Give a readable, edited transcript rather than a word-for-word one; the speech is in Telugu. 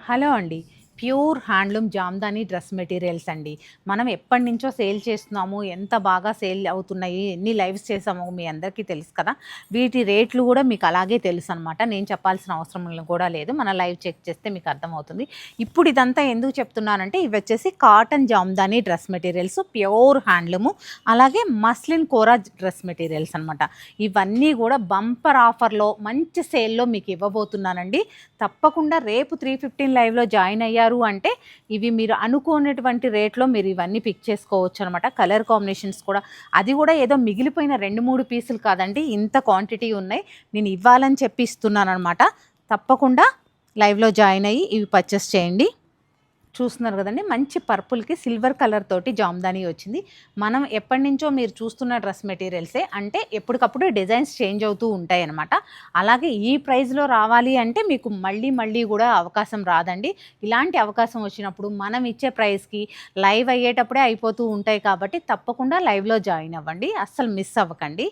హలో అండి. Pure handloom Jamdani dress materials అండి. మనం ఎప్పటినుంచో సేల్ చేస్తున్నాము. ఎంత బాగా సేల్ అవుతున్నాయి. ఎన్ని లైవ్స్ చేసామో మీ అందరికీ తెలుసు కదా! వీటి రేట్లు గూడా మీకు అలాగే తెలుసనమాట. నేను చెప్పాల్సిన అవసరం కూడా లేదు. మన లైవ్ చెక్ చేస్తే మీకు అర్థమవుతుంది. ఇప్పుడు ఇదంతా ఎందుకు చెప్తున్నానంటే ఇవొచ్చేసి cotton Jamdani dress materials pure handloom. అలాగే మస్లిన్ కోరా డ్రెస్ మెటీరియల్స్ అనమాట. ఇవన్నీ గూడా బంపర్ ఆఫర్‌లో మంచి సేల్‌లో మీకు ఇవ్వబోతున్నానండి. తప్పకుండా రేపు 3:15 లైవ్‌లో జాయిన్ అయ్యారు అంటే ఇవి మీరు అనుకోనటువంటి రేట్‌లో మీరు ఇవన్నీ పిక్ చేసుకోవచ్చనమాట. కలర్ కాంబినేషన్స్ కూడా అది కూడా ఏదో మిగిలిపోయిన 2, 3 పీసులు కాదండి. ఇంత క్వాంటిటీ ఉన్నాయి. నేను ఇవ్వాలని చెప్పి ఇస్తున్నాననమాట. తప్పకుండా లైవ్‌లో జాయిన్ అయ్యి ఇవి పర్చేస్ చేయండి. చూస్తున్నారు కదండి, మంచి పర్పుల్కి సిల్వర్ కలర్ తోటి జామ్దాని వచ్చింది. మనం ఎప్పటి నుంచో మీరు చూస్తున్న డ్రెస్ మెటీరియల్సే, అంటే ఎప్పటికప్పుడు డిజైన్స్ చేంజ్ అవుతూ ఉంటాయి అన్నమాట. అలాగే ఈ ప్రైస్లో రావాలి అంటే మీకు మళ్ళీ మళ్ళీ కూడా అవకాశం రాదండి. ఇలాంటి అవకాశం వచ్చినప్పుడు మనం ఇచ్చే ప్రైస్కి లైవ్ అయ్యేటప్పుడే అయిపోతూ ఉంటాయి కాబట్టి తప్పకుండా లైవ్లో జాయిన్ అవ్వండి, అస్సలు మిస్ అవ్వకండి.